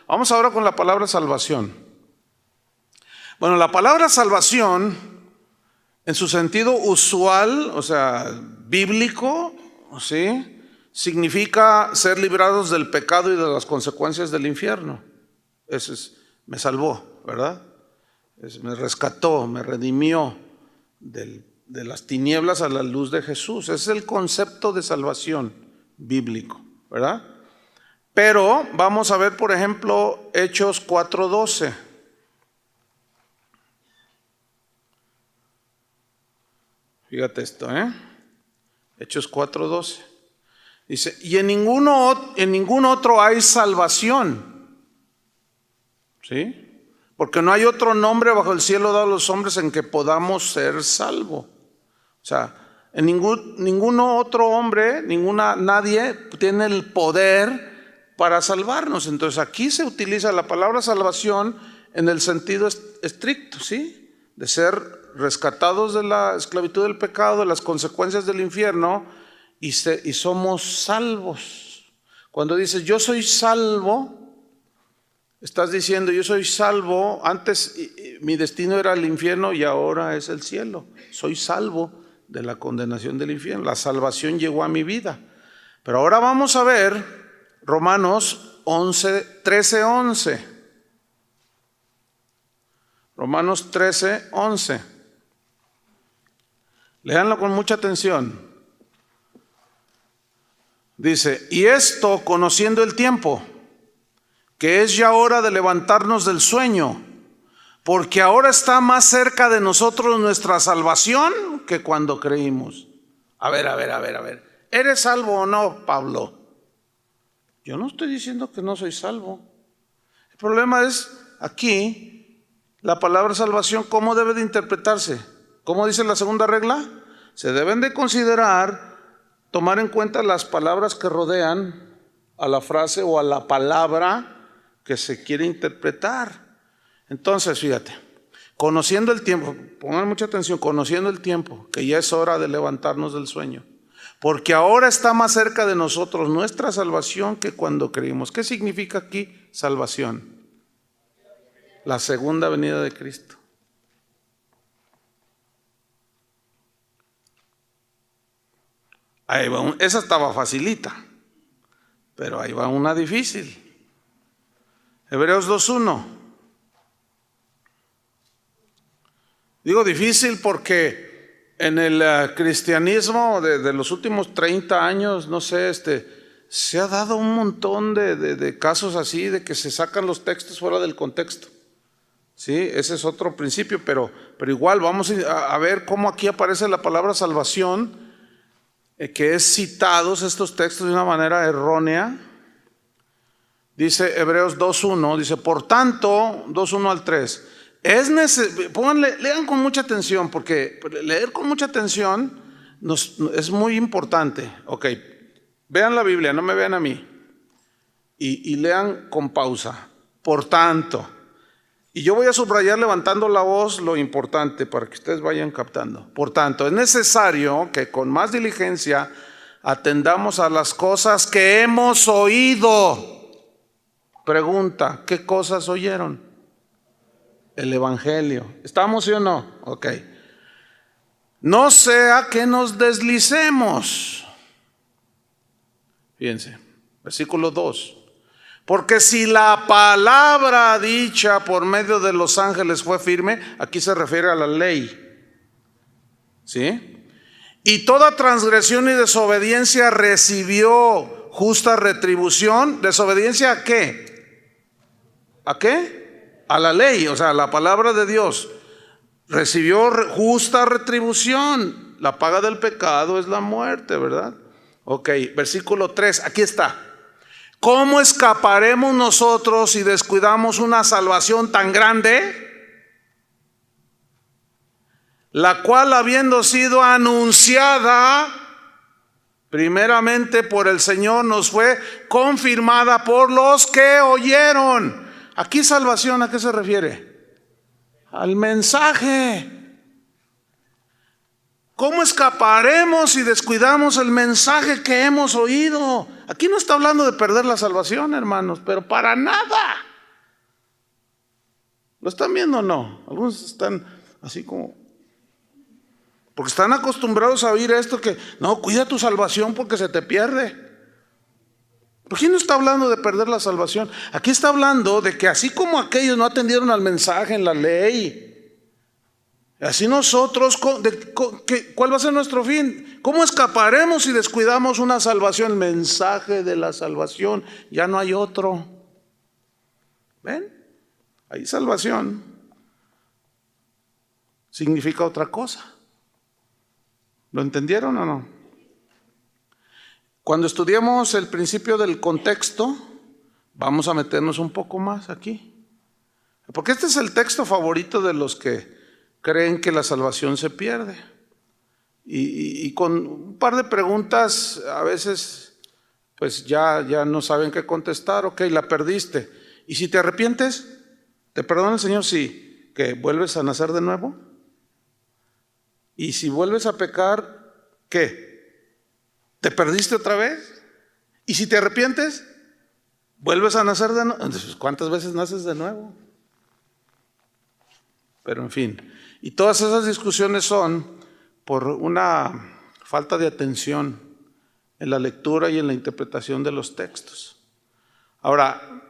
Vamos ahora con la palabra salvación. Bueno, la palabra salvación, en su sentido usual, o sea, bíblico, ¿sí?, significa ser librados del pecado y de las consecuencias del infierno. Eso es, me salvó, ¿verdad? Me rescató, me redimió de las tinieblas a la luz de Jesús. Ese es el concepto de salvación bíblico, ¿verdad? Pero vamos a ver, por ejemplo, Hechos 4:12. Fíjate esto, Hechos 4:12. Dice, y en ningún otro hay salvación. ¿Sí? Porque no hay otro nombre bajo el cielo dado a los hombres en que podamos ser salvos. O sea, en ningún otro hombre, nadie tiene el poder para salvarnos. Entonces aquí se utiliza la palabra salvación en el sentido estricto, ¿sí? De ser rescatados de la esclavitud del pecado, de las consecuencias del infierno, y somos salvos. Cuando dices yo soy salvo, estás diciendo yo soy salvo, antes mi destino era el infierno y ahora es el cielo. Soy salvo de la condenación del infierno. La salvación llegó a mi vida. Pero ahora vamos a ver Romanos 13:11. Romanos 13:11. Léanlo con mucha atención. Dice, y esto conociendo el tiempo, que es ya hora de levantarnos del sueño, porque ahora está más cerca de nosotros nuestra salvación que cuando creímos. A ver. ¿Eres salvo o no, Pablo? Yo no estoy diciendo que no soy salvo. El problema es aquí, la palabra salvación, ¿cómo debe de interpretarse? ¿Cómo dice la segunda regla? Se deben de considerar, tomar en cuenta las palabras que rodean a la frase o a la palabra que se quiere interpretar. Entonces, fíjate, conociendo el tiempo, pongan mucha atención, conociendo el tiempo, que ya es hora de levantarnos del sueño, porque ahora está más cerca de nosotros nuestra salvación que cuando creímos. ¿Qué significa aquí salvación? La segunda venida de Cristo. Ahí va esa estaba facilita, pero ahí va una difícil. Hebreos 2:1. Digo difícil porque en el cristianismo de los últimos 30 años, no sé, se ha dado un montón de casos así, de que se sacan los textos fuera del contexto. Sí, ese es otro principio, pero igual vamos a ver cómo aquí aparece la palabra salvación, que es citados estos textos de una manera errónea. Dice Hebreos 2:1, dice, por tanto, 2:1 al 3, lean con mucha atención, porque leer con mucha atención es muy importante. Ok, vean la Biblia, no me vean a mí, y lean con pausa. Por tanto, y yo voy a subrayar levantando la voz lo importante para que ustedes vayan captando. Por tanto, es necesario que con más diligencia atendamos a las cosas que hemos oído. Pregunta, ¿qué cosas oyeron? El Evangelio. ¿Estamos sí o no? Ok. No sea que nos deslicemos. Fíjense, versículo 2. Porque si la palabra dicha por medio de los ángeles fue firme, aquí se refiere a la ley, ¿sí? Y toda transgresión y desobediencia recibió justa retribución. ¿Desobediencia a qué? ¿A qué? A la ley, o sea, a la palabra de Dios. Recibió justa retribución. La paga del pecado es la muerte, ¿verdad? Ok, versículo 3, aquí está. ¿Cómo escaparemos nosotros si descuidamos una salvación tan grande, la cual habiendo sido anunciada primeramente por el Señor, nos fue confirmada por los que oyeron? Aquí salvación, ¿a qué se refiere? Al mensaje. ¿Cómo escaparemos si descuidamos el mensaje que hemos oído? Aquí no está hablando de perder la salvación, hermanos, pero para nada. ¿Lo están viendo o no? Algunos están así como... Porque están acostumbrados a oír esto que, no, cuida tu salvación porque se te pierde. Pero aquí no está hablando de perder la salvación. Aquí está hablando de que así como aquellos no atendieron al mensaje en la ley, así nosotros, ¿cuál va a ser nuestro fin? ¿Cómo escaparemos si descuidamos una salvación? El mensaje de la salvación, ya no hay otro. ¿Ven? Hay salvación. Significa otra cosa. ¿Lo entendieron o no? Cuando estudiamos el principio del contexto, vamos a meternos un poco más aquí. Porque este es el texto favorito de los que creen que la salvación se pierde. Y con un par de preguntas a veces pues ya no saben qué contestar. Ok, la perdiste. ¿Y si te arrepientes? ¿Te perdona el Señor? Sí. ¿Que vuelves a nacer de nuevo? ¿Y si vuelves a pecar, qué? ¿Te perdiste otra vez? ¿Y si te arrepientes? ¿Vuelves a nacer de nuevo? Entonces, ¿cuántas veces naces de nuevo? Pero en fin, y todas esas discusiones son por una falta de atención en la lectura y en la interpretación de los textos. Ahora,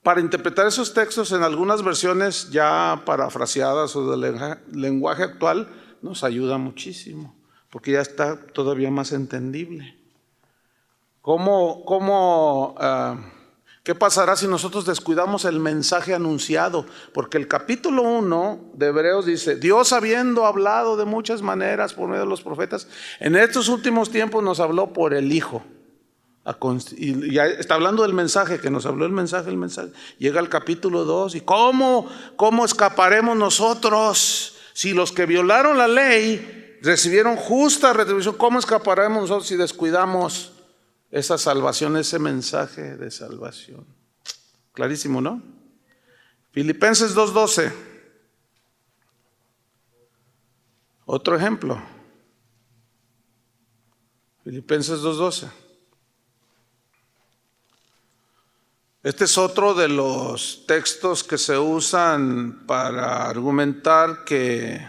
para interpretar esos textos en algunas versiones ya parafraseadas o del lenguaje actual, nos ayuda muchísimo, porque ya está todavía más entendible. ¿Qué pasará si nosotros descuidamos el mensaje anunciado? Porque el capítulo 1 de Hebreos dice, Dios habiendo hablado de muchas maneras por medio de los profetas, en estos últimos tiempos nos habló por el Hijo. Y ya está hablando del mensaje, que nos habló el mensaje. Llega al capítulo 2 y ¿cómo escaparemos nosotros si los que violaron la ley recibieron justa retribución? ¿Cómo escaparemos nosotros si descuidamos esa salvación, ese mensaje de salvación? Clarísimo, ¿no? Filipenses 2:12. Otro ejemplo. Filipenses 2:12. Este es otro de los textos que se usan para argumentar que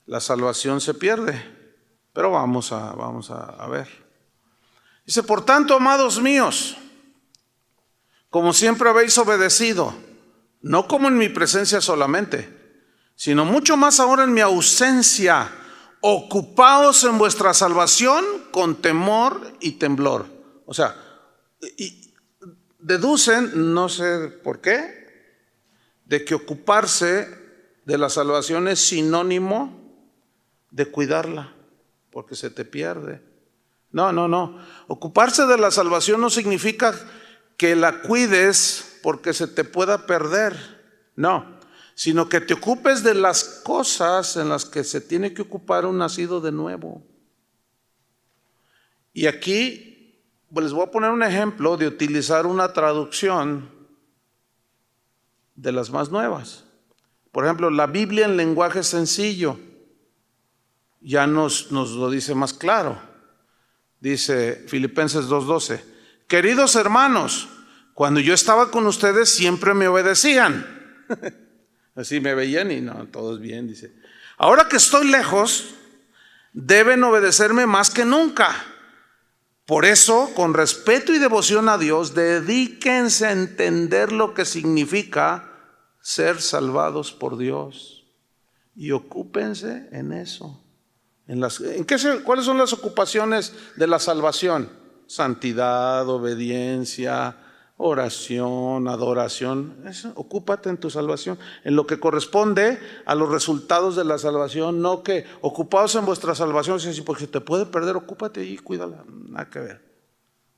la salvación se pierde. Pero vamos a ver. Dice, por tanto, amados míos, como siempre habéis obedecido, no como en mi presencia solamente, sino mucho más ahora en mi ausencia, ocupaos en vuestra salvación con temor y temblor. O sea, deducen, no sé por qué, de que ocuparse de la salvación es sinónimo de cuidarla, porque se te pierde. No. Ocuparse de la salvación no significa que la cuides porque se te pueda perder. No, sino que te ocupes de las cosas en las que se tiene que ocupar un nacido de nuevo. Y aquí pues les voy a poner un ejemplo de utilizar una traducción de las más nuevas. Por ejemplo, la Biblia en lenguaje sencillo ya nos lo dice más claro. Dice Filipenses 2:12, queridos hermanos, cuando yo estaba con ustedes siempre me obedecían. Así me veían y no, todos bien, dice. Ahora que estoy lejos, deben obedecerme más que nunca. Por eso, con respeto y devoción a Dios, dedíquense a entender lo que significa ser salvados por Dios y ocúpense en eso. ¿Cuáles son las ocupaciones de la salvación? Santidad, obediencia, oración, adoración. Ocúpate en tu salvación, en lo que corresponde a los resultados de la salvación, no que ocupados en vuestra salvación, porque te puede perder, ocúpate y cuídala.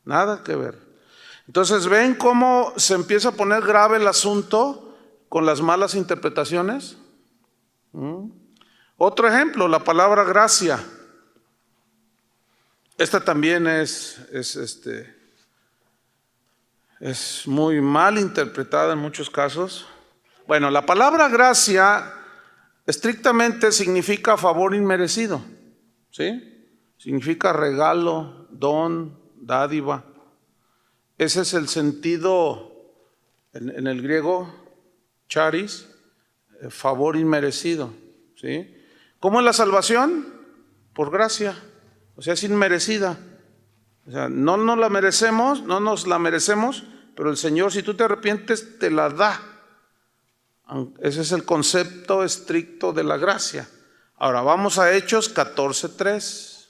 Nada que ver. Entonces, ¿ven cómo se empieza a poner grave el asunto con las malas interpretaciones? Otro ejemplo, la palabra gracia. Esta también es muy mal interpretada en muchos casos. Bueno, la palabra gracia estrictamente significa favor inmerecido. ¿sí? Significa regalo, don, dádiva. Ese es el sentido en el griego, charis, favor inmerecido, ¿sí? ¿Cómo es la salvación? Por gracia, o sea, es inmerecida. O sea, no nos la merecemos, no nos la merecemos, pero el Señor, si tú te arrepientes, te la da. Ese es el concepto estricto de la gracia. Ahora vamos a Hechos 14:3.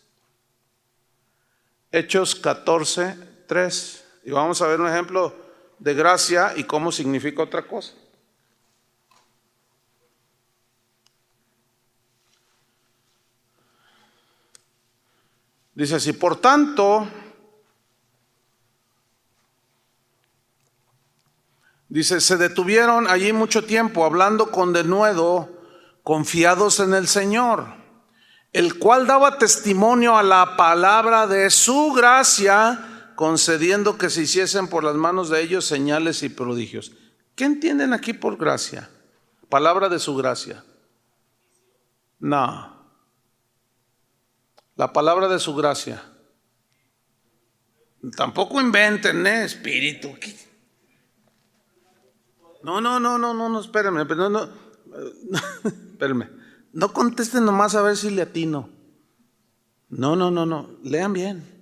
Hechos 14:3. Y vamos a ver un ejemplo de gracia y cómo significa otra cosa. Dice así: por tanto, dice, se detuvieron allí mucho tiempo hablando con denuedo, confiados en el Señor, el cual daba testimonio a la palabra de su gracia, concediendo que se hiciesen por las manos de ellos señales y prodigios. ¿Qué entienden aquí por gracia? Palabra de su gracia. No. La palabra de su gracia. Tampoco inventen, espíritu. No, espérenme, no, espérenme. No contesten nomás a ver si le atino. No, lean bien.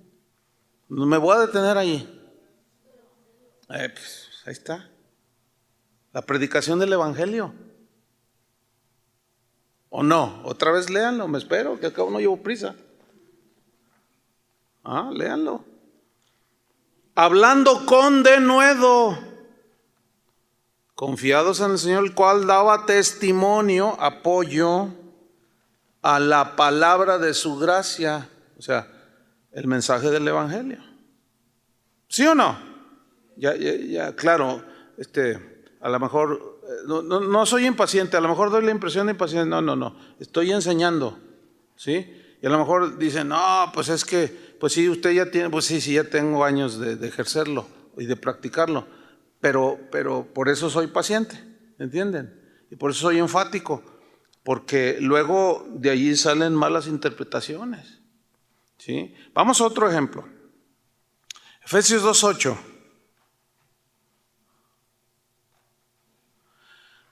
Me voy a detener ahí. Pues, ahí está. La predicación del evangelio. ¿O no? Otra vez léanlo, me espero, que acá no llevo prisa. Léanlo. Hablando con denuedo, confiados en el Señor, el cual daba testimonio, apoyo a la palabra de su gracia, o sea, el mensaje del evangelio. ¿Sí o no? Ya, claro, a lo mejor, no soy impaciente, a lo mejor doy la impresión de impaciente, no, estoy enseñando, ¿sí? Y a lo mejor dicen, no, pues es que, pues sí, usted ya tiene, pues sí, ya tengo años de ejercerlo y de practicarlo, pero por eso soy paciente, ¿entienden? Y por eso soy enfático, porque luego de allí salen malas interpretaciones, ¿sí? Vamos a otro ejemplo. Efesios 2:8.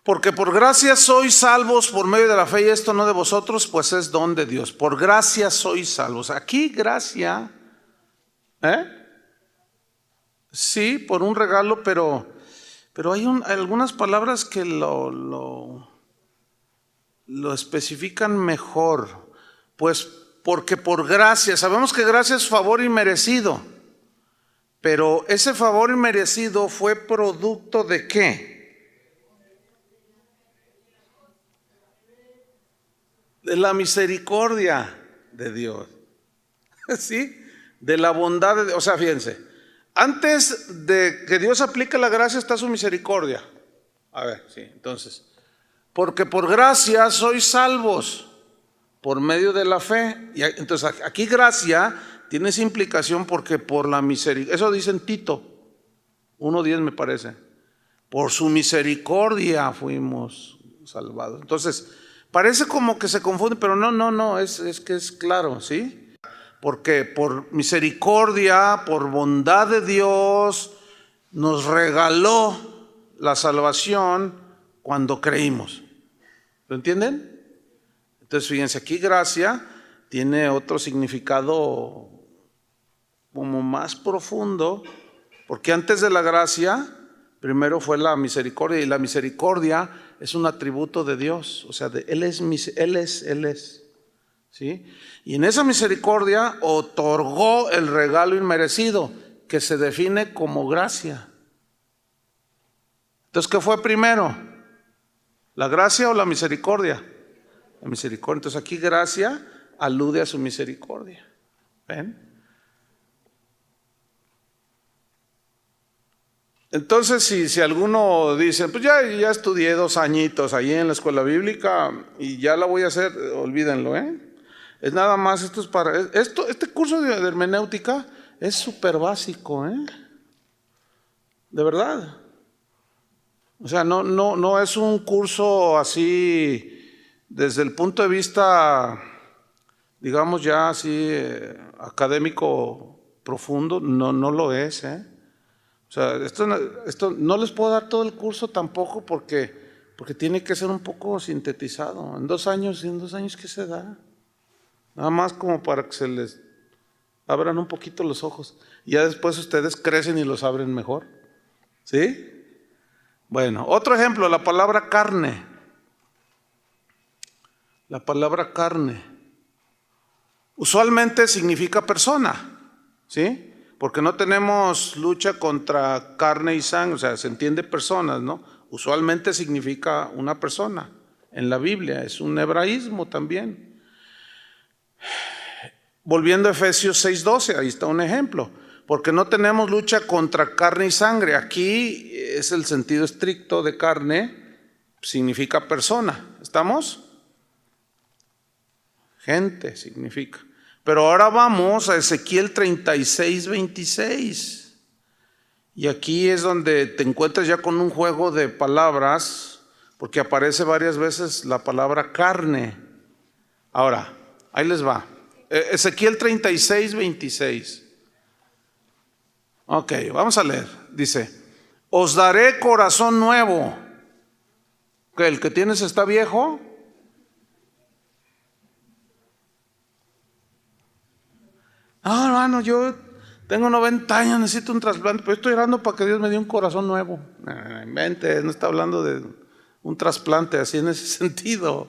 Porque por gracia sois salvos por medio de la fe, y esto no de vosotros, pues es don de Dios. Por gracia sois salvos. Aquí gracia, sí, por un regalo, pero hay algunas palabras que lo especifican mejor. Pues porque por gracia, sabemos que gracia es favor inmerecido, pero ese favor inmerecido fue producto ¿de qué? De la misericordia de Dios, ¿sí? De la bondad de Dios. O sea, fíjense, antes de que Dios aplique la gracia está su misericordia. A ver, sí, entonces, porque por gracia sois salvos por medio de la fe. Y entonces aquí gracia tiene esa implicación porque por la misericordia, eso dice en Tito 1:10 me parece, por su misericordia fuimos salvados. Entonces, parece como que se confunde, pero no, es que es claro, ¿sí? Porque por misericordia, por bondad de Dios, nos regaló la salvación cuando creímos. ¿Lo entienden? Entonces, fíjense, aquí gracia tiene otro significado como más profundo, porque antes de la gracia, primero fue la misericordia, y la misericordia es un atributo de Dios, o sea, Él es, ¿sí? Y en esa misericordia otorgó el regalo inmerecido, que se define como gracia. Entonces, ¿qué fue primero? ¿La gracia o la misericordia? La misericordia. Entonces, aquí gracia alude a su misericordia. ¿Ven? Entonces, si alguno dice, pues ya estudié 2 añitos ahí en la escuela bíblica y ya la voy a hacer, olvídenlo, Es nada más, este curso de hermenéutica es súper básico, de verdad. O sea, no es un curso así desde el punto de vista digamos ya así académico profundo, no lo es, O sea, esto no les puedo dar todo el curso tampoco porque tiene que ser un poco sintetizado. En 2 años, ¿qué se da? Nada más como para que se les abran un poquito los ojos. Y ya después ustedes crecen y los abren mejor. ¿Sí? Bueno, otro ejemplo, la palabra carne. La palabra carne. Usualmente significa persona. ¿Sí? Porque no tenemos lucha contra carne y sangre, o sea, se entiende personas, ¿no? Usualmente significa una persona. En la Biblia es un hebraísmo también. Volviendo a Efesios 6:12, ahí está un ejemplo. Porque no tenemos lucha contra carne y sangre. Aquí es el sentido estricto de carne, significa persona. ¿Estamos? Gente significa. Pero ahora vamos a Ezequiel 36:26. Y aquí es donde te encuentras ya con un juego de palabras, porque aparece varias veces la palabra carne. Ahora, ahí les va. Ezequiel 36:26. Ok, vamos a leer. Dice, os daré corazón nuevo. ¿Que el que tienes está viejo? No, hermano, yo tengo 90 años, necesito un trasplante, pero estoy orando para que Dios me dé un corazón nuevo. Mente, no está hablando de un trasplante así en ese sentido.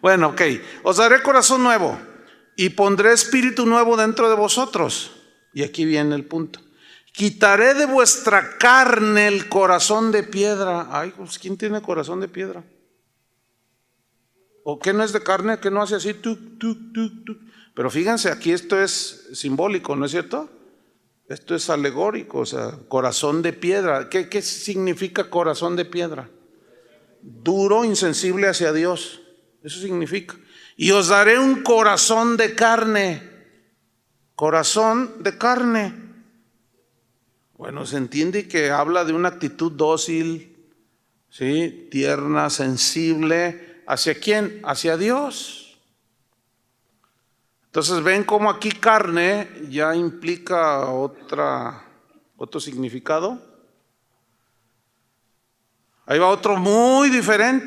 Bueno, ok, os daré corazón nuevo y pondré espíritu nuevo dentro de vosotros. Y aquí viene el punto. Quitaré de vuestra carne el corazón de piedra. Ay, pues ¿quién tiene corazón de piedra? ¿O qué no es de carne? ¿Qué no hace así? Tuc, tuc, tuc, tuc. Pero fíjense, aquí esto es simbólico, ¿no es cierto? Esto es alegórico, o sea, corazón de piedra. ¿Qué significa corazón de piedra? Duro, insensible hacia Dios. Eso significa. Y os daré un corazón de carne. Corazón de carne. Bueno, se entiende que habla de una actitud dócil, ¿sí? Tierna, sensible. ¿Hacia quién? Hacia Dios. Entonces ven cómo aquí carne ya implica otro significado. Ahí va otro muy diferente.